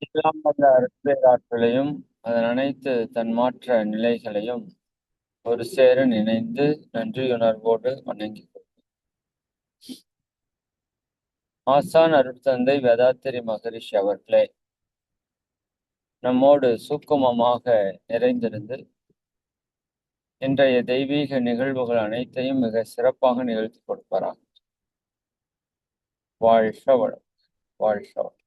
எல்லாம் வல்ல அருட்பேராற்றலையும் அதன் அனைத்து தன்மாற்ற நிலைகளையும் ஒரு சேர நினைந்து நன்றியுணர்வோடு வணங்கி ஆசான் அருட்தந்தை வேதாத்திரி மகரிஷி அவர்களே நம்மோடு சூக்குமமாக நிறைந்திருந்து இன்றைய தெய்வீக நிகழ்வுகள் அனைத்தையும் மிக சிறப்பாக நிகழ்த்தி கொடுப்பாராம். வாழ்க வளம், வாழ்க வளம்,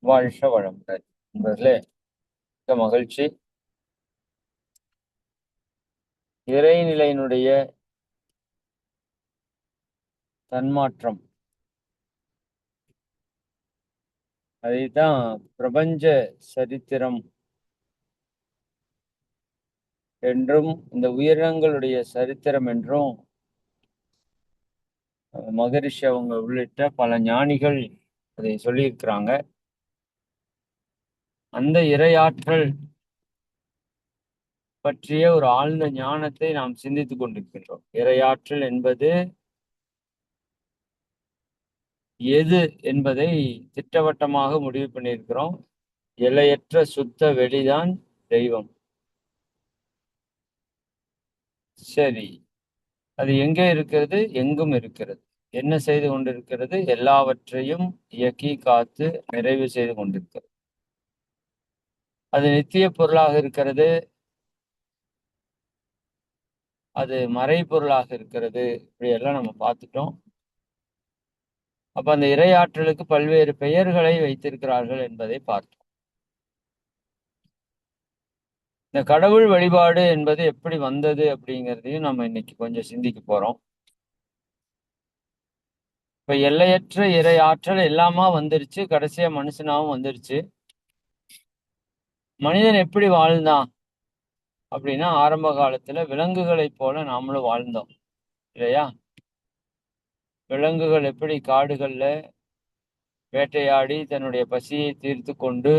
வாழ்க வளம். நண்பர்களே, மிக்க மகிழ்ச்சி. இறைநிலையினுடைய தன்மாற்றம், அதைத்தான் பிரபஞ்ச சரித்திரம் என்றும் இந்த உயிரினங்களுடைய சரித்திரம் என்றும் மகரிஷி அவங்க உள்ளிட்ட பல ஞானிகள் அதை சொல்லியிருக்கிறாங்க. அந்த இறையாற்றல் பற்றிய ஒரு ஆழ்ந்த ஞானத்தை நாம் சிந்தித்துக் கொண்டிருக்கின்றோம். இறையாற்றல் என்பது எது என்பதை திட்டவட்டமாக முடிவு பண்ணியிருக்கிறோம். எல்லையற்ற சுத்த வெளிதான் தெய்வம். சரி, அது எங்கே இருக்கிறது? எங்கும் இருக்கிறது. என்ன செய்து கொண்டிருக்கிறது? எல்லாவற்றையும் இயக்கி காத்து நிறைவு செய்து கொண்டிருக்கிறது. அது நித்திய பொருளாக இருக்கிறது, அது மறைபொருளாக இருக்கிறது. இப்படி எல்லாம் நம்ம பார்த்துட்டோம். அப்ப அந்த இறையாற்றலுக்கு பல்வேறு பெயர்களை வைத்திருக்கிறார்கள் என்பதை பார்த்தோம். இந்த கடவுள் வழிபாடு என்பது எப்படி வந்தது அப்படிங்கிறதையும் நம்ம இன்னைக்கு கொஞ்சம் சிந்திக்க போறோம். இப்ப எல்லையற்ற இறை ஆற்றல் எல்லாமா வந்துருச்சு, கடைசியா மனுஷனாவும் வந்துருச்சு. மனிதன் எப்படி வாழ்ந்தான் அப்படின்னா, ஆரம்ப காலத்துல விலங்குகளைப் போல நாமளும் வாழ்ந்தோம் இல்லையா? விலங்குகள் எப்படி காடுகள்ல வேட்டையாடி தன்னுடைய பசியை தீர்த்து கொண்டு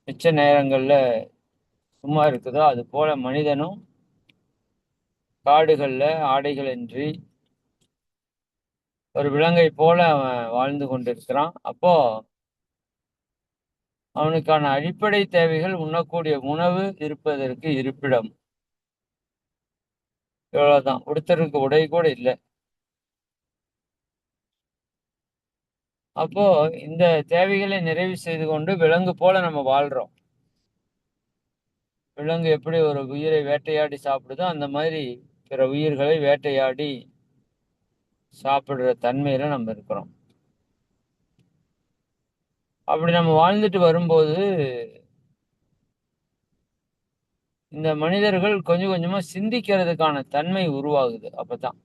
மிச்ச நேரங்கள்ல சும்மா இருக்குதோ, அது போல மனிதனும் காடுகள்ல ஆடைகளின்றி ஒரு விலங்கை போல அவன் வாழ்ந்து கொண்டிருக்கிறான். அப்போ அவனுக்கான அடிப்படை தேவைகள் உண்ணக்கூடிய உணவு, இருப்பதற்கு இருப்பிடம், இவ்வளவுதான். உடுத்தருக்கு உடை கூட இல்லை. அப்போ இந்த தேவைகளை நிறைவு செய்து கொண்டு விலங்கு போல நம்ம வாழ்றோம். விலங்கு எப்படி ஒரு உயிரை வேட்டையாடி சாப்பிடுதோ அந்த மாதிரி பிற உயிர்களை வேட்டையாடி சாப்பிடுற தன்மையில நம்ம இருக்கிறோம். அப்படி நம்ம வாழ்ந்துட்டு வரும்போது இந்த மனிதர்கள் கொஞ்சம் கொஞ்சமா சிந்திக்கிறதுக்கான தன்மை உருவாகுது. அப்பதான்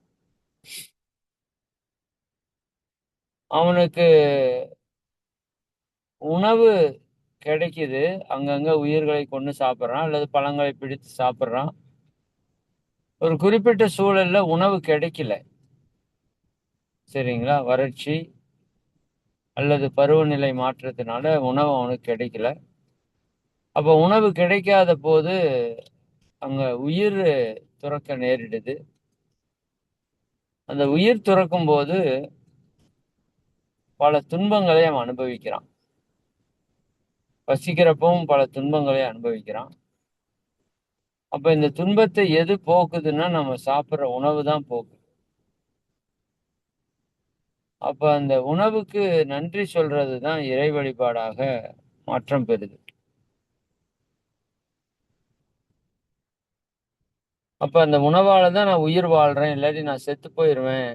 அவனுக்கு உணவு கிடைக்குது. அங்கங்க உயிர்களை கொண்டு சாப்பிட்றான் அல்லது பழங்களை பிடித்து சாப்பிட்றான். ஒரு குறிப்பிட்ட சூழல்ல உணவு கிடைக்கல, சரிங்களா? வறட்சி அல்லது பருவநிலை மாற்றத்தினால உணவு அவனுக்கு கிடைக்கல. அப்போ உணவு கிடைக்காத போது அங்க உயிர் துறக்க நேரிடுது. அந்த உயிர் துறக்கும் போது பல துன்பங்களை அவன் அனுபவிக்கிறான். பசிக்கிறப்பவும் பல துன்பங்களை அனுபவிக்கிறான். அப்ப இந்த துன்பத்தை எது போக்குதுன்னா நம்ம சாப்பிட்ற உணவு தான் போக்குது. அப்ப அந்த உணவுக்கு நன்றி சொல்றது தான் இறை வழிபாடாக மாற்றம் பெறுது. அப்ப அந்த உணவால தான் நான் உயிர் வாழ்றேன், இல்லாட்டி நான் செத்து போயிடுவேன்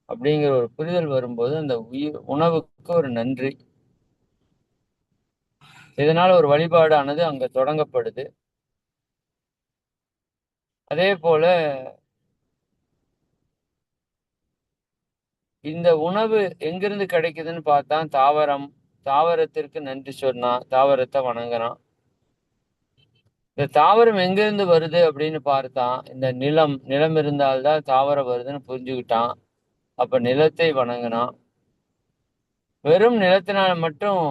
அப்படிங்கிற ஒரு புரிதல் வரும்போது அந்த உணவுக்கு ஒரு நன்றி, இதனால ஒரு வழிபாடானது அங்க தொடங்கப்படுது. அதே போல இந்த உணவு எங்கிருந்து கிடைக்குதுன்னு பார்த்தா தாவரத்திற்கு நன்றி சொன்னான், தாவரத்தை வணங்குறான். இந்த தாவரம் எங்கிருந்து வருது அப்படின்னு பார்த்தான். இந்த நிலம் இருந்தால்தான் தாவரம் வருதுன்னு புரிஞ்சுக்கிட்டான். அப்ப நிலத்தை வணங்கினான். வெறும் நிலத்தினால் மட்டும்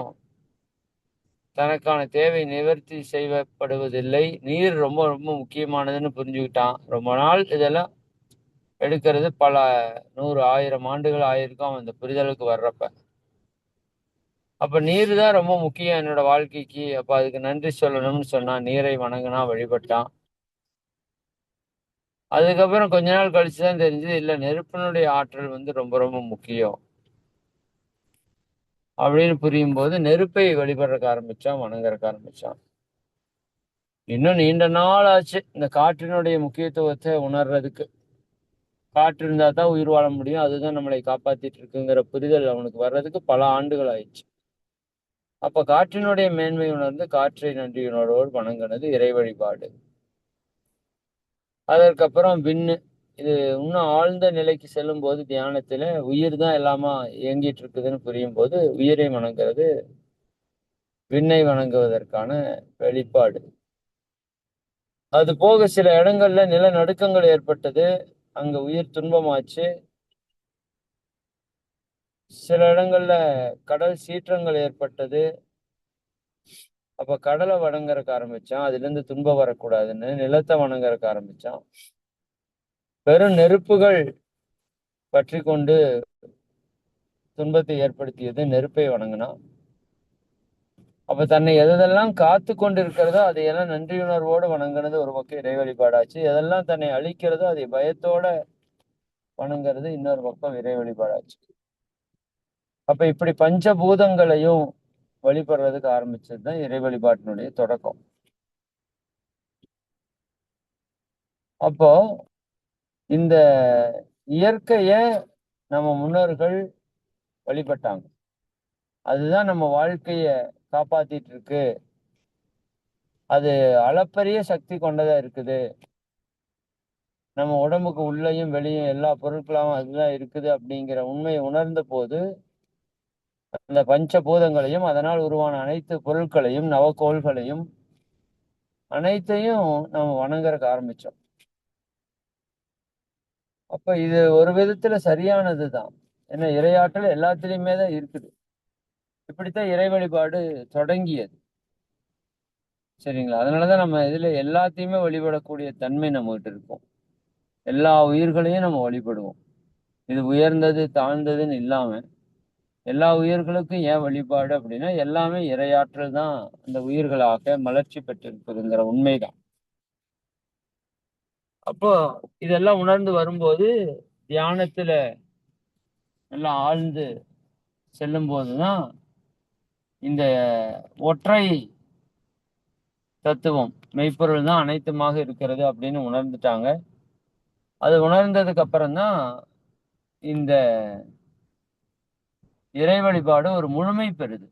தனக்கான தேவை நிவர்த்தி செய்யப்படுவதில்லை. நீர் ரொம்ப ரொம்ப முக்கியமானதுன்னு புரிஞ்சுக்கிட்டான். ரொம்ப நாள் இதெல்லாம் எடுக்கிறது, பல 100 1000 ஆண்டுகள் ஆயிருக்கும் அந்த புரிதலுக்கு வர்றப்ப. அப்ப நீர் தான் ரொம்ப முக்கியம் என்னோட வாழ்க்கைக்கு. அப்ப அதுக்கு நன்றி சொல்லணும்னு சொன்னான். நீரை வணங்கினா, வழிபட்டான். அதுக்கப்புறம் கொஞ்ச நாள் கழிச்சுதான் தெரிஞ்சது, இல்ல நெருப்பினுடைய ஆற்றல் ரொம்ப ரொம்ப முக்கியம் அப்படின்னு புரியும் போது நெருப்பை வழிபடுறதுக்கு ஆரம்பிச்சான், வணங்குறதுக்கு ஆரம்பிச்சான். இன்னும் நீண்ட நாள் ஆச்சு இந்த காற்றினுடைய முக்கியத்துவத்தை உணர்றதுக்கு. காற்று இருந்தா தான் உயிர் வாழ முடியும், அதுதான் நம்மளை காப்பாத்திட்டு இருக்குங்கிற புரிதல் அவனுக்கு வர்றதுக்கு பல ஆண்டுகள் ஆயிடுச்சு. அப்ப காற்றினுடைய மேன்மை உணர்ந்து காற்றை நன்றியுணர்வோடு வணங்கினது இறை வழிபாடு. அதற்கப்புறம் விண்ணு. இது இன்னும் ஆழ்ந்த நிலைக்கு செல்லும் போது தியானத்துல உயிர் தான் எல்லாமா இயங்கிட்டு இருக்குதுன்னு புரியும் போது உயிரை வணங்குறது விண்ணை வணங்குவதற்கான வெளிப்பாடு. அது போக சில இடங்கள்ல நிலநடுக்கங்கள் ஏற்பட்டது, அங்க உயிர் துன்பமாச்சு. சில இடங்கள்ல கடல் சீற்றங்கள் ஏற்பட்டது. அப்ப கடலை வணங்கறக்கு ஆரம்பிச்சான். அதுல இருந்து துன்பம் வரக்கூடாதுன்னு நிலத்தை வணங்கறக்கு ஆரம்பிச்சான். பெரும் நெருப்புகள் பற்றி கொண்டு துன்பத்தை ஏற்படுத்தியது நெருப்பை வணங்கினான். அப்ப தன்னை எதெல்லாம் காத்து கொண்டு இருக்கிறதோ அதையெல்லாம் நன்றியுணர்வோடு வணங்குனது ஒரு பக்கம் இறை வழிபாடாச்சு. எதெல்லாம் தன்னை அழிக்கிறதோ அதை பயத்தோட வணங்குறது இன்னொரு பக்கம் இறை வழிபாடாச்சு. அப்ப இப்படி பஞ்சபூதங்களையும் வழிபடுறதுக்கு ஆரம்பிச்சதுதான் இறை வழிபாட்டினுடைய தொடக்கம். அப்போ இந்த இயற்கைய நம்ம முன்னோர்கள் வழிபட்டாங்க. அதுதான் நம்ம வாழ்க்கைய காப்பாத்திட்டு இருக்கு. அது அளப்பரிய சக்தி கொண்டதா இருக்குது. நம்ம உடம்புக்கு உள்ளேயும் வெளியும் எல்லா பொருட்களாகவும் அதுதான் இருக்குது அப்படிங்கிற உண்மையை உணர்ந்த போது அந்த பஞ்சபூதங்களையும் அதனால் உருவான அனைத்து பொருட்களையும் நவக்கோள்களையும் அனைத்தையும் நம்ம வணங்கறக்கு ஆரம்பிச்சோம். அப்ப இது ஒரு விதத்துல சரியானதுதான். ஏன்னா இறையாற்றல் எல்லாத்துலயுமே தான் இருக்குது. இப்படித்தான் இறை வழிபாடு தொடங்கியது. சரிங்களா? அதனாலதான் நம்ம இதுல எல்லாத்தையுமே வழிபடக்கூடிய தன்மை நம்ம கிட்ட இருக்கும். எல்லா உயிர்களையும் நம்ம வழிபடுவோம். இது உயர்ந்தது தாழ்ந்ததுன்னு இல்லாம எல்லா உயிர்களுக்கும் ஏன் வழிபாடு அப்படின்னா எல்லாமே இறையாற்றல் தான் அந்த உயிர்களாக மலர்ச்சி பெற்றிருக்குதுங்கிற உண்மைதான். அப்போ இதெல்லாம் உணர்ந்து வரும்போது தியானத்துல எல்லாம் ஆழ்ந்து செல்லும் போதுதான் இந்த ஒற்றை தத்துவம் மெய்ப்பொருள் தான் அனைத்துமாக இருக்கிறது அப்படின்னு உணர்ந்துட்டாங்க. அது உணர்ந்ததுக்கு அப்புறம் தான் இந்த இறை வழிபாடு ஒரு முழுமை பெறுது.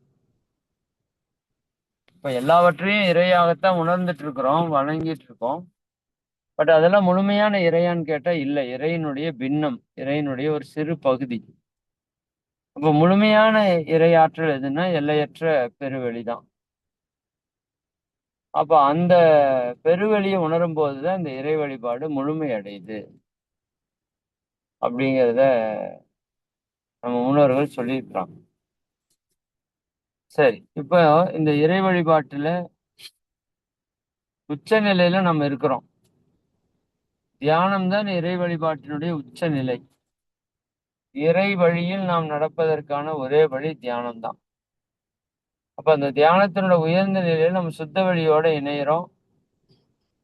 இப்ப எல்லாவற்றையும் இறையாகத்தான் உணர்ந்துட்டு இருக்கிறோம், வணங்கிட்டு இருக்கோம். பட் அதெல்லாம் முழுமையான இறையான்னு கேட்டா இல்லை. இறையினுடைய பின்னம், இறையினுடைய ஒரு சிறு பகுதி. அப்ப முழுமையான இறையாற்றல் எதுன்னா எல்லையற்ற பெருவெளிதான். அப்ப அந்த பெருவெளியை உணரும் போதுதான் இந்த இறை வழிபாடு முழுமை அடையுது அப்படிங்கிறத நம்ம முன்னோர்கள் சொல்லியிருக்கிறாங்க. சரி, இப்போ இந்த இறை வழிபாட்டுல உச்ச நிலையில நம்ம இருக்கிறோம். தியானம் தான் இறை வழிபாட்டினுடைய உச்ச நிலை. இறை வழியில் நாம் நடப்பதற்கான ஒரே வழி தியானம் தான். அப்ப அந்த தியானத்தினோட உயர்ந்த நிலையில நம்ம சுத்த வெளியோட இணையிறோம்.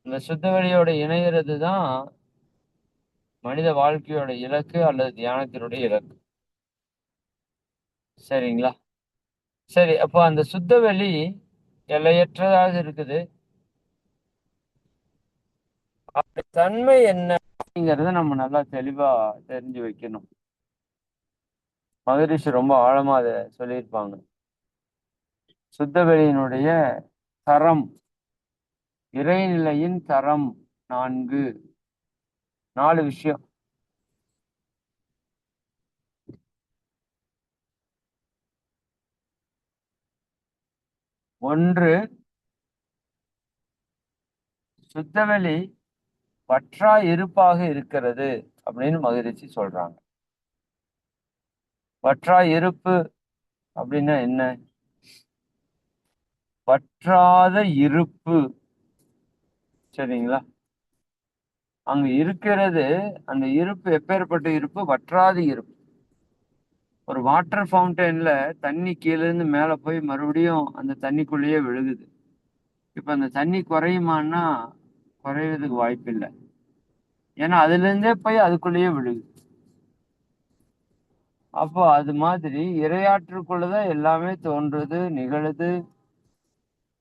இந்த சுத்த வெளியோட இணைகிறது தான் மனித வாழ்க்கையோட இலக்கு அல்லது தியானத்தினுடைய இலக்கு. சரிங்களா? சரி, அப்போ அந்த சுத்த வெளி எல்லையற்றதாக இருக்குது. அப்படி தன்மை என்ன அப்படிங்கிறத நம்ம நல்லா தெளிவா தெரிஞ்சு வைக்கணும். மகரிஷி ரொம்ப ஆழமா அதை சொல்லியிருப்பாங்க. சுத்த வெளியினுடைய தரம், இறைநிலையின் தரம் 4 விஷயம். ஒன்று, சுத்தவெளி வற்றா இருப்பாக இருக்கிறது அப்படின்னு மகிழ்ச்சி சொல்றாங்க. வற்றா இருப்பு அப்படின்னா என்ன? வற்றாத இருப்பு. சரிங்களா? அங்க இருக்கிறது, அந்த இருப்பு எப்பேற்பட்ட இருப்பு? வற்றாத இருப்பு. ஒரு வாட்டர் ஃபவுண்டெயின்ல தண்ணி கீழ இருந்து மேல போய் மறுபடியும் அந்த தண்ணிக்குள்ளேயே விழுகுது. இப்ப அந்த தண்ணி குறையுமான்னா, குறையறதுக்கு வாய்ப்பில்ல. ஏன்னா அதுலேருந்தே போய் அதுக்குள்ளேயே விழுகுது. அப்போ அது மாதிரி இரையாற்றுக்குள்ள தான் எல்லாமே தோன்றுது, நிகழுது,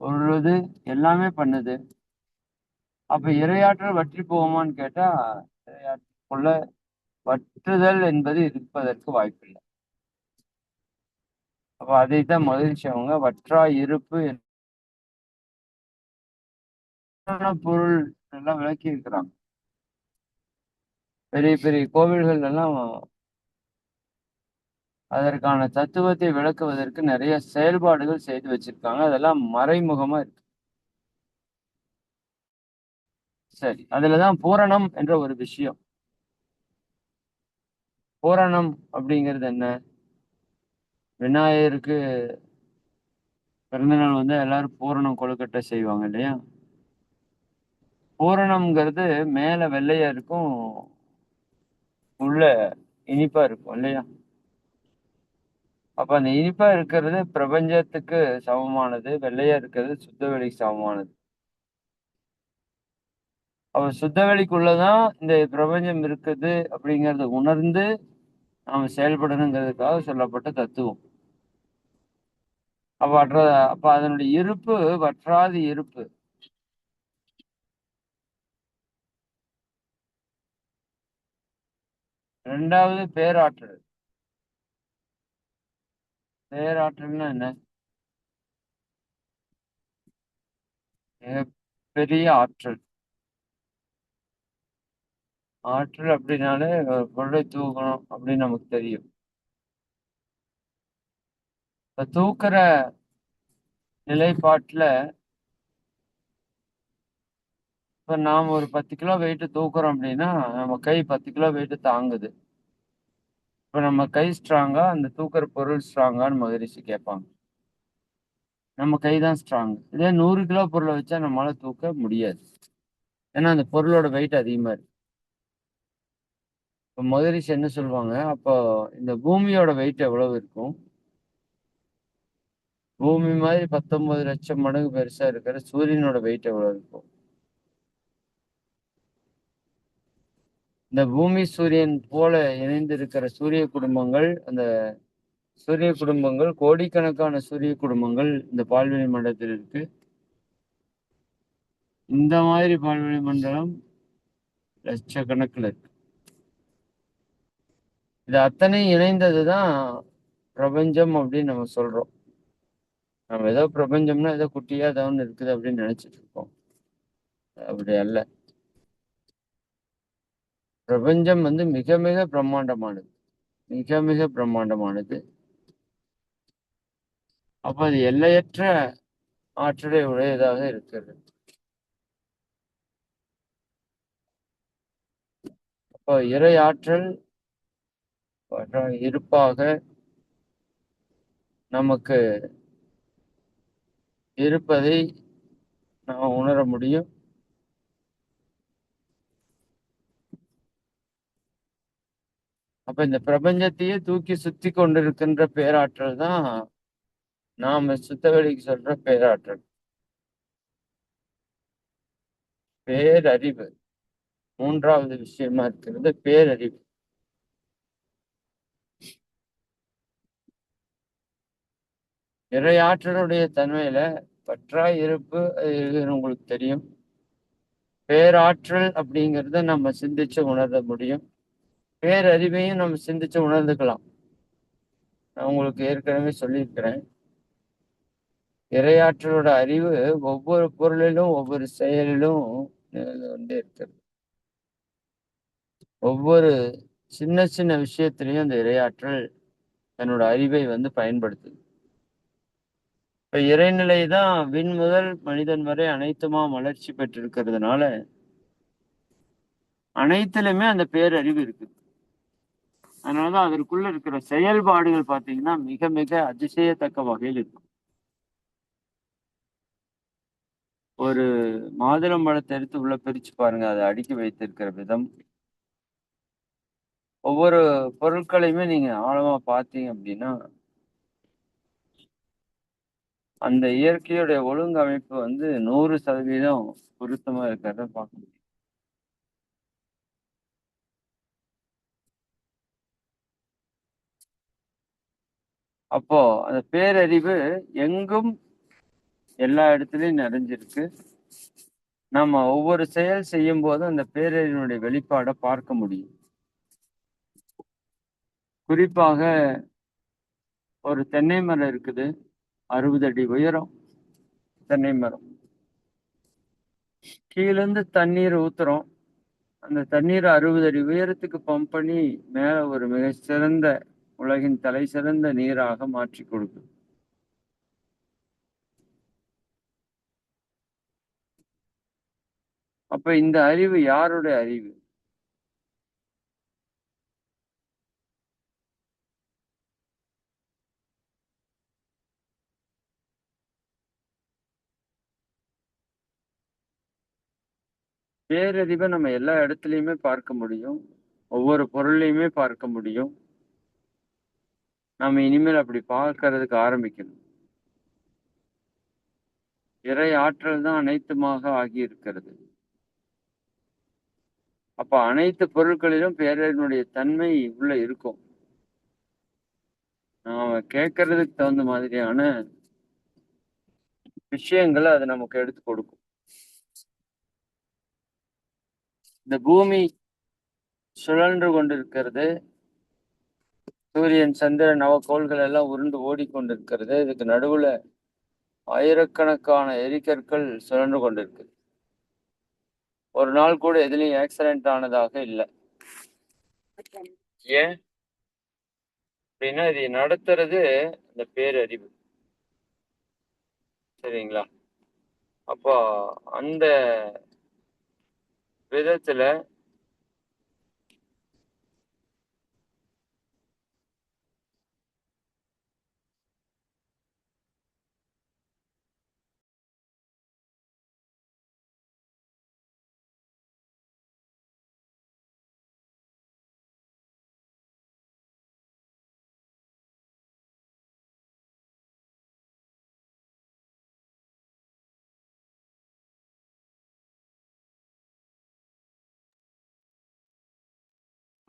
உருளுது, எல்லாமே பண்ணுது. அப்ப இரையாற்றல் வற்றி போகுமான்னு கேட்டா, இரையாற்றுக்குள்ள வற்றுதல் என்பது இருப்பதற்கு வாய்ப்பில்லை. அப்ப அதைத்தான் மகிழ்ச்சி அவங்க வற்றா இருப்பு என்ன பொருள் எல்லாம் விளக்கி இருக்கிறாங்க. பெரிய பெரிய கோவில்கள் எல்லாம் அதற்கான தத்துவத்தை விளக்குவதற்கு நிறைய செயல்பாடுகள் செய்து வச்சிருக்காங்க. அதெல்லாம் மறைமுகமா இருக்கு. சரி, அதுலதான் பூரணம் என்ற ஒரு விஷயம். பூரணம் அப்படிங்கிறது என்ன? விநாயகருக்கு பிறந்தநாள் வந்து எல்லாரும் பூரணம் கொழுக்கட்டை செய்வாங்க இல்லையா? பூரணம்ங்கிறது மேல வெள்ளையா இருக்கும், உள்ள இனிப்பா இருக்கும் இல்லையா? அப்ப அந்த இனிப்பா இருக்கிறது பிரபஞ்சத்துக்கு சமமானது, வெள்ளையா இருக்கிறது சுத்தவெளிக்கு சமமானது. அப்ப சுத்தவெளிக்குள்ளதான் இந்த பிரபஞ்சம் இருக்குது அப்படிங்கறத உணர்ந்து நாம செயல்படணுங்கிறதுக்காக சொல்லப்பட்ட தத்துவம். அப்ப அதனுடைய இருப்பு வற்றாத இருப்பு. இரண்டாவது பேராற்றல். பேராற்றல்னா என்ன? மிகப்பெரிய ஆற்றல். ஆற்றல் அப்படின்னாலே ஒரு பொருளை தூக்கணும் அப்படின்னு நமக்கு தெரியும். இப்ப தூக்குற நிலைப்பாட்டுல இப்ப நாம ஒரு 10 கிலோ வெயிட் தூக்குறோம் அப்படின்னா நம்ம கை 10 கிலோ வெயிட் தாங்குது. இப்ப நம்ம கை ஸ்ட்ராங்கா, அந்த தூக்குற பொருள் ஸ்ட்ராங்கான்னு மகரிஷி கேட்பாங்க. நம்ம கை தான் ஸ்ட்ராங். இதே 100 கிலோ பொருளை வச்சா நம்மளால தூக்க முடியாது. ஏன்னா அந்த பொருளோட வெயிட் அதிகமா இருக்கு. இப்ப மகரிஷி என்ன சொல்லுவாங்க, அப்போ இந்த பூமியோட வெயிட் எவ்வளவு இருக்கும்? பூமி மாதிரி 19 லட்சம் மடங்கு பெருசா இருக்கிற சூரியனோட வெயிட் எவ்வளவு இருக்கும்? இந்த பூமி சூரியன் போல இணைந்து இருக்கிற சூரிய குடும்பங்கள், அந்த சூரிய குடும்பங்கள் கோடிக்கணக்கான சூரிய குடும்பங்கள் இந்த பால்வெளி மண்டலத்தில் இருக்கு. இந்த மாதிரி பால்வெளி மண்டலம் லட்சக்கணக்கில் இருக்கு. இது அத்தனை இணைந்ததுதான் பிரபஞ்சம் அப்படின்னு நம்ம சொல்றோம். நம்ம ஏதோ பிரபஞ்சம்னா ஏதோ குட்டியா ஏதோ ஒண்ணு இருக்குது அப்படின்னு நினைச்சிட்டு இருக்கோம். அப்படி அல்ல. பிரபஞ்சம் வந்து மிக மிக பிரம்மாண்டமானது. மிக மிக பிரம்மாண்டமானது. அப்ப அது எல்லையற்ற ஆற்றலை உடையதாக இருக்கிறது. அப்போ இறை ஆற்றல் இருப்பாக நமக்கு இருப்பதை நாம் உணர முடியும். அப்ப இந்த பிரபஞ்சத்தையே தூக்கி சுத்தி கொண்டிருக்கின்ற பேராற்றல் தான் நாம சுத்தவெளிக்கு சொல்ற பேராற்றல். பேரறிவு மூன்றாவது விஷயமா இருக்கிறது பேரறிவு. இறையாற்றலுடைய தன்மையில பற்றாய் இருப்பு உங்களுக்கு தெரியும். பேராற்றல் அப்படிங்கிறத நம்ம சிந்திச்சு உணர முடியும். பேரறிவையும் நம்ம சிந்திச்சு உணர்ந்துக்கலாம். நான் உங்களுக்கு ஏற்கனவே சொல்லியிருக்கிறேன். இறையாற்றலோட அறிவு ஒவ்வொரு பொருளிலும் ஒவ்வொரு செயலிலும் கொண்டே இருக்கிறது. ஒவ்வொரு சின்ன சின்ன விஷயத்திலையும் அந்த இறையாற்றல் தன்னோட அறிவை வந்து பயன்படுத்துது. இப்ப இறைநிலை தான் விண் முதல் மனிதன் வரை அனைத்துமா வளர்ச்சி பெற்றிருக்கிறதுனால அனைத்திலுமே அந்த பேரறிவு இருக்குது. அதனாலதான் அதற்குள்ள இருக்கிற செயல்பாடுகள் பாத்தீங்கன்னா மிக மிக அதிசயத்தக்க வகையில் இருக்கும். ஒரு மாதுளம்பழத்தை எடுத்து உள்ள பிரிச்சு பாருங்க, அதை அடுக்கி வைத்திருக்கிற விதம். ஒவ்வொரு பொருட்களையுமே நீங்க ஆழமா பார்த்தீங்க அப்படின்னா, அந்த இயற்கையுடைய ஒழுங்கமைப்பு வந்து 100% பொருத்தமா இருக்கிறத பார்க்க முடியும். அப்போ அந்த பேரறிவு எங்கும் எல்லா இடத்துலயும் நிறைஞ்சிருக்கு. நம்ம ஒவ்வொரு செயல் செய்யும்போதும் அந்த பேரறிவினுடைய வெளிப்பாட பார்க்க முடியும். குறிப்பாக ஒரு தென்னை மரம் இருக்குது. 60 அடி உயரம் தென்னை மரம். கீழேருந்து தண்ணீர் ஊத்துறோம். அந்த தண்ணீர 60 அடி உயரத்துக்கு பம்ப் பண்ணி மேல ஒரு மிகச்சிறந்த உலகின் தலைசிறந்த நீராக மாற்றிக் கொடுக்குது. அப்ப இந்த அறிவு யாருடைய அறிவு? பேரறிவ நம்ம எல்லா இடத்துலயுமே பார்க்க முடியும். ஒவ்வொரு பொருள்லயுமே பார்க்க முடியும். நாம இனிமேல் அப்படி பார்க்கறதுக்கு ஆரம்பிக்கணும். இறை ஆற்றல் தான் அனைத்துமாக ஆகியிருக்கிறது. அப்ப அனைத்து பொருட்களிலும் பேரறிவினுடைய தன்மை உள்ள இருக்கும். நாம கேட்கறதுக்கு தகுந்த மாதிரியான விஷயங்கள அது நமக்கு எடுத்து கொடுக்கும். இந்த பூமி சுழன்று கொண்டிருக்கிறது. சூரியன், சந்திரன், நவக்கோள்கள் எல்லாம் உருண்டு ஓடிக்கொண்டிருக்கிறது. இதுக்கு நடுவுல ஆயிரக்கணக்கான எரிகற்கள் சுழன்று கொண்டிருக்கு. ஒரு நாள் கூட எதுலயும் ஆக்சிடென்ட் ஆனதாக இல்ல. ஏன் அப்படின்னா இது நடத்துறது இந்த பேரறிவு. சரிங்களா? அப்போ அந்த விதத்துல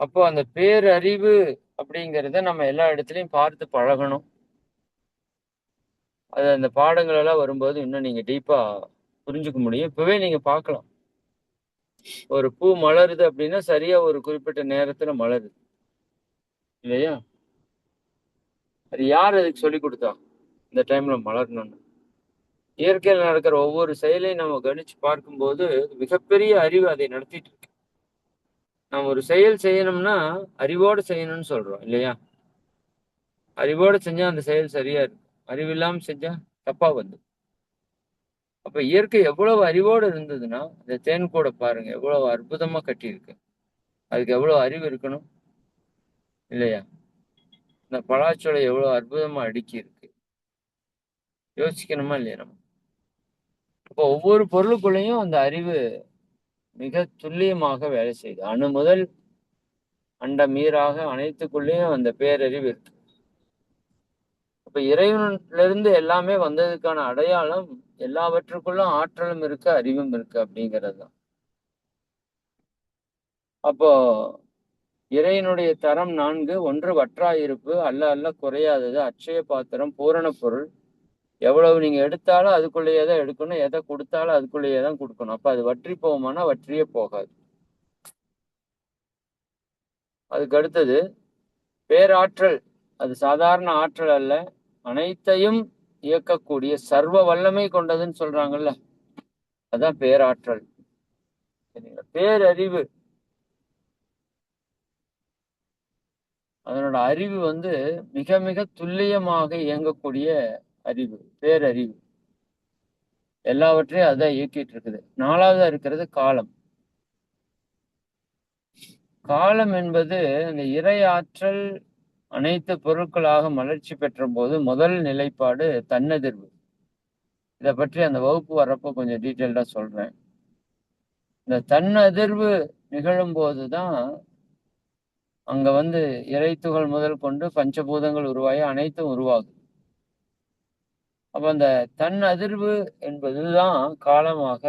அப்போ அந்த பேரறிவு அப்படிங்கிறத நம்ம எல்லா இடத்துலயும் பார்த்து பழகணும். அது அந்த பாடங்கள் எல்லாம் வரும்போது இன்னும் நீங்க டீப்பா புரிஞ்சுக்க முடியும். இப்பவே நீங்க பார்க்கலாம். ஒரு பூ மலருது அப்படின்னா சரியா ஒரு குறிப்பிட்ட நேரத்துல மலருது. இல்லையா? அது யார் அதுக்கு சொல்லிக் குடுத்தா? இந்த டைம்ல மலரணும்னு. இயற்கையில நடக்கிற ஒவ்வொரு செயலையும் நம்ம கவனிச்சு பார்க்கும்போது, மிகப்பெரிய அறிவு அதை நடத்திட்டு இருக்கு. நம்ம ஒரு செயல் செய்யணும்னா, அறிவோட செய்யணும்னு சொல்றோம் இல்லையா? அறிவோட செஞ்சா அந்த செயல் சரியா இருக்கும். அறிவில்லாம செஞ்சா தப்பா வந்துரும். அப்ப இயற்கை எவ்வளவு அறிவோடு இருந்ததுன்னா, இந்த தேன் கூட பாருங்க எவ்வளவு அற்புதமா கட்டியிருக்கு. அதுக்கு எவ்வளவு அறிவு இருக்கணும் இல்லையா? இந்த பலாச்சுளை எவ்வளவு அற்புதமா அடுக்கி இருக்கு. யோசிக்கணுமா இல்லையா நம்ம? அப்போ ஒவ்வொரு பொருளுக்குள்ளேயும் அந்த அறிவு மிக துல்லியமாக வேலை செய்யுது. அணு முதல் அண்டம் ஈறாக அனைத்துக்குள்ளேயும் அந்த பேரறிவு இருக்கு. அப்ப இறைவனிலிருந்து எல்லாமே வந்ததுக்கான அடையாளம் எல்லாவற்றுக்குள்ளும் ஆற்றலும் இருக்கு, அறிவும் இருக்கு அப்படிங்கிறது தான். அப்போ இறைவனுடைய தரம் 4 ஒன்று வற்றாயிருப்பு, அல்ல அல்ல குறையாதது, அட்சய பாத்திரம், பூரண பொருள். எவ்வளவு நீங்க எடுத்தாலும் அதுக்குள்ளேயே தான் எடுக்கணும். எதை கொடுத்தாலும் அதுக்குள்ளேயே தான் கொடுக்கணும். அப்ப அது வற்றி போகுமானா வற்றியே போகாது. அதுக்கு அடுத்தது பேராற்றல். அது சாதாரண ஆற்றல் அல்ல. அனைத்தையும் இயக்கக்கூடிய சர்வ வல்லமை கொண்டதுன்னு சொல்றாங்கல்ல. அதான் பேராற்றல். சரிங்களா? பேரறிவு. அதனோட அறிவு வந்து மிக மிக துல்லியமாக இயங்கக்கூடிய அறிவு. பேரறிவு. எல்லாவற்றையும் அதான் இயக்கிட்டு இருக்குது. 4வதா இருக்கிறது காலம். காலம் என்பது அந்த இறை ஆற்றல் அனைத்து பொருட்களாக மலர்ச்சி பெற்ற போது முதல் நிலைப்பாடு தன்னதிர்வு. இதை பற்றி அந்த வகுப்பு வர்றப்போ கொஞ்சம் டீட்டெயில்டா சொல்றேன். இந்த தன்னதிர்வு நிகழும் போதுதான் அங்க வந்து இறைத்துகள் முதல் கொண்டு பஞ்சபூதங்கள் உருவாகி அனைத்தும் உருவாகும். அப்ப அந்த தன் அதிர்வு என்பதுதான் காலமாக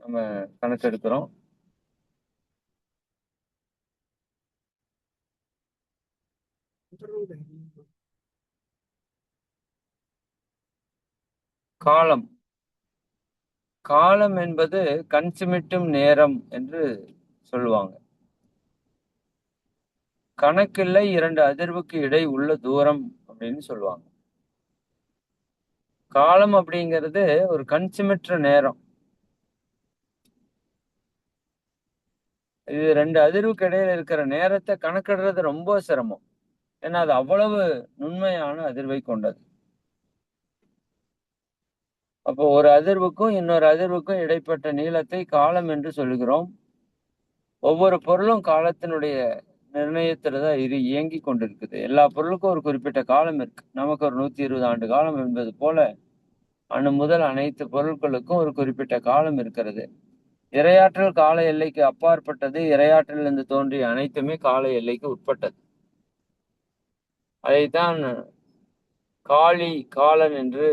நம்ம கணக்கெடுக்கிறோம். காலம் காலம் என்பது கண் சிமிட்டும் நேரம் என்று சொல்லுவாங்க. கணக்கில்லை 2 அதிர்வுக்கு இடை உள்ள தூரம் அப்படின்னு சொல்லுவாங்க. காலம் அப்படிங்கிறது ஒரு கண் சிமிட்டுற நேரம். இது 2 அதிர்வுக்கு இடையில இருக்கிற நேரத்தை கணக்கிடுறது ரொம்ப சிரமம். ஏன்னா அது அவ்வளவு நுண்மையான அதிர்வை கொண்டது. அப்போ ஒரு அதிர்வுக்கும் இன்னொரு அதிர்வுக்கும் இடைப்பட்ட நீளத்தை காலம் என்று சொல்கிறோம். ஒவ்வொரு பொருளும் காலத்தினுடைய நிர்ணயத்துல தான் இயங்கிக் கொண்டிருக்குது. எல்லா பொருளுக்கும் ஒரு குறிப்பிட்ட காலம் இருக்கு. நமக்கு ஒரு 120 ஆண்டு காலம் என்பது போல அணு முதல் அனைத்து பொருட்களுக்கும் ஒரு குறிப்பிட்ட காலம் இருக்கிறது. இரையாற்றல் கால எல்லைக்கு அப்பாற்பட்டது. இரையாற்றலிருந்து தோன்றிய அனைத்துமே கால எல்லைக்கு உட்பட்டது. அதைத்தான் காளி காலன் என்று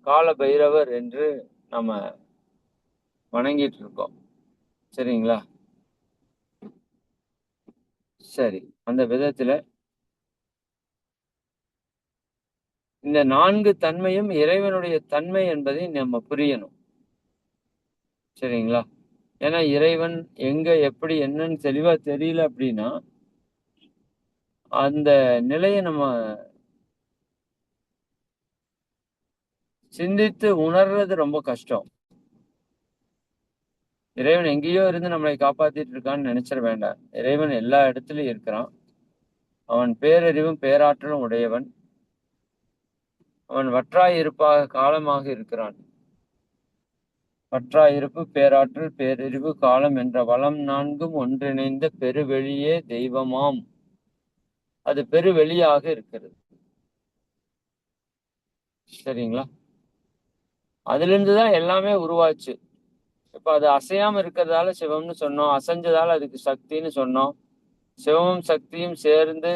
கால பைரவர் என்று நம்ம வணங்கிட்டு இருக்கோம். சரிங்களா? சரி. அந்த விதத்துல இந்த 4 தன்மையும் இறைவனுடைய தன்மை என்பதை நம்ம புரியணும். சரிங்களா? ஏன்னா இறைவன் எங்க எப்படி என்னன்னு தெளிவா தெரியல அப்படின்னா அந்த நிலையை நம்ம சிந்தித்து உணர்றது ரொம்ப கஷ்டம். இறைவன் எங்கேயோ இருந்து நம்மளை காப்பாத்திட்டு இருக்கான்னு நினைச்சிட வேண்டாம். இறைவன் எல்லா இடத்துலயும் இருக்கிறான். அவன் பேரறிவும் பேராற்றலும் உடையவன். அவன் வற்றாய் இருப்பாக காலமாக இருக்கிறான். வற்றாயிருப்பு பேராற்றல் பேரறிவு காலம் என்ற வளம் 4ம் ஒன்றிணைந்த பெருவெளியே தெய்வமாம். அது பெருவெளியாக இருக்கிறது. சரிங்களா? அதுல இருந்துதான் எல்லாமே உருவாச்சு. இப்ப அது அசையாம இருக்கிறதால சிவம்னு சொன்னோம். அசைஞ்சதால அதுக்கு சக்தின்னு சொன்னோம். சிவமும் சக்தியும் சேர்ந்து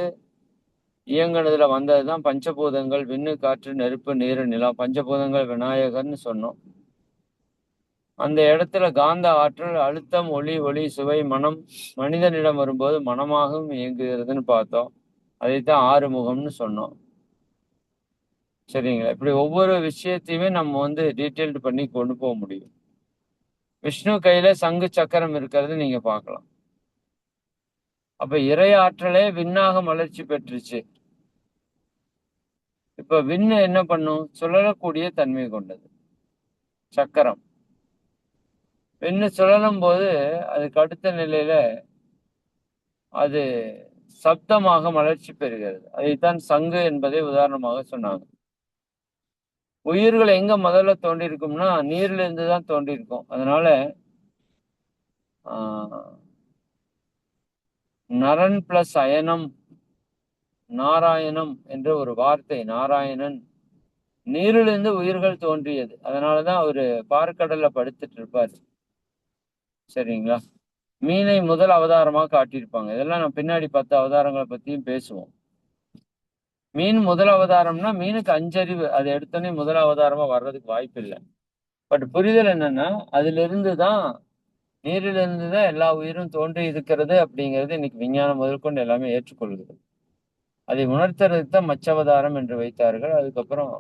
இயங்குனதுல வந்ததுதான் பஞ்சபூதங்கள். விண்ணு காற்று நெருப்பு நீரு நிலம். பஞ்சபூதங்கள் விநாயகர்னு சொன்னோம். அந்த இடத்துல காந்த ஆற்றல் அழுத்தம் ஒளி சுவை மனம் மனிதனிடம் வரும்போது மனமாகவும் இயங்குகிறதுன்னு பார்த்தோம். அதைத்தான் ஆறுமுகம்னு சொன்னோம். சரிங்களா? இப்படி ஒவ்வொரு விஷயத்தையுமே நம்ம வந்து டீட்டெயில்டு பண்ணி கொண்டு போக முடியும். விஷ்ணு கையில சங்கு சக்கரம் இருக்கிறது நீங்க பார்க்கலாம். அப்ப இறை ஆற்றலே விண்ணாக மலர்ச்சி பெற்றுச்சு. இப்ப விண்ணு என்ன பண்ணும்? சுழலக்கூடிய தன்மை கொண்டது. சக்கரம் விண்ணு சுழலும் போது அதுக்கு அடுத்த நிலையில அது சப்தமாக மலர்ச்சி பெறுகிறது. அதைத்தான் சங்கு என்பதை உதாரணமாக சொன்னாங்க. உயிர்கள் எங்க முதல்ல தோன்றியிருக்கும்னா நீர்ல இருந்து தான் தோன்றியிருக்கும். அதனால நரன் பிளஸ் அயனம் நாராயணம் என்ற ஒரு வார்த்தை. நாராயணன் நீரிலிருந்து உயிர்கள் தோன்றியது. அதனாலதான் அவரு பார்க்கடல்ல படுத்துட்டு இருப்பாரு. சரிங்களா? மீனை முதல் அவதாரமா காட்டியிருப்பாங்க. இதெல்லாம் நான் பின்னாடி 10 அவதாரங்களை பத்தியும் பேசுவோம். மீன் முதல் அவதாரம்னா மீனுக்கு 5 அறிவு. அது எடுத்தோடனே முதல் அவதாரமா வர்றதுக்கு வாய்ப்பு இல்லை. பட் புரிதல் என்னன்னா அதுல இருந்துதான் நீரிலிருந்து தான் எல்லா உயிரும் தோன்றி இருக்கிறது அப்படிங்கிறது இன்னைக்கு விஞ்ஞானம் முதற்கொண்டு எல்லாமே ஏற்றுக்கொள்கிறது. அதை உணர்த்துறதுக்கு தான் மச்சவதாரம் என்று வைத்தார்கள். அதுக்கப்புறம்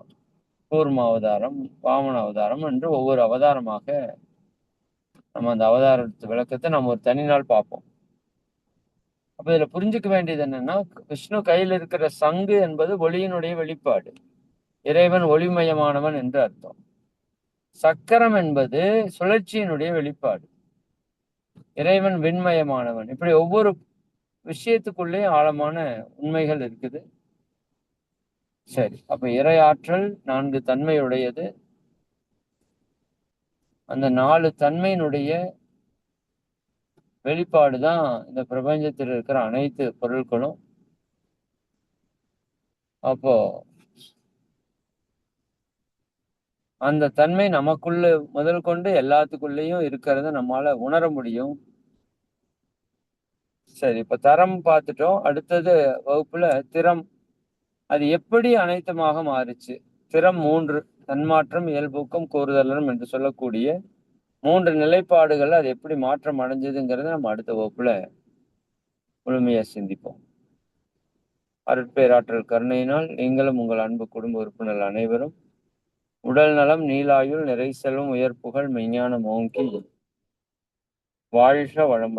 கூர்ம அவதாரம், வாமன அவதாரம் என்று ஒவ்வொரு அவதாரமாக நம்ம அந்த அவதாரத்து விளக்கத்தை நம்ம ஒரு தனி நாள் பார்ப்போம். அப்ப இதுல புரிஞ்சுக்க வேண்டியது என்னன்னா விஷ்ணு கையில் இருக்கிற சங்கு என்பது ஒளியினுடைய வெளிப்பாடு. இறைவன் ஒளிமயமானவன் என்று அர்த்தம். சக்கரம் என்பது சுழற்சியினுடைய வெளிப்பாடு. இறைவன் விண்மயமானவன். இப்படி ஒவ்வொரு விஷயத்துக்குள்ளேயும் ஆழமான உண்மைகள் இருக்குது. சரி, அப்ப இறை ஆற்றல் 4 தன்மையுடையது. அந்த 4 தன்மையினுடைய வெளிப்பாடுதான் இந்த பிரபஞ்சத்தில் இருக்கிற அனைத்து பொருட்களும். அப்போ அந்த தன்மை நமக்குள்ள முதல் கொண்டு எல்லாத்துக்குள்ளேயும் இருக்கிறத நம்மால உணர முடியும். சரி, இப்ப தரம் பார்த்துட்டோம். அடுத்தது வகுப்புல திறம். அது எப்படி அனைத்துமாக மாறுச்சு? திறம் 3 தன்மாற்றம், இயல்பூக்கம், கூறுதலறம் என்று சொல்லக்கூடிய 3 நிலைப்பாடுகள்ல அது எப்படி மாற்றம் அடைஞ்சதுங்கிறத நம்ம அடுத்த வகுப்புல முழுமையா சிந்திப்போம். அருட்பேராற்றல் கருணையினால் நீங்களும் உங்கள் அன்பு குடும்ப உறுப்பினர்கள் அனைவரும் உடல் நலம், நீளாயுள், நிறை செல்வம், உயர் புகழ், மெய்ஞானம் ஓங்கி வாழ்க வளமுடன்.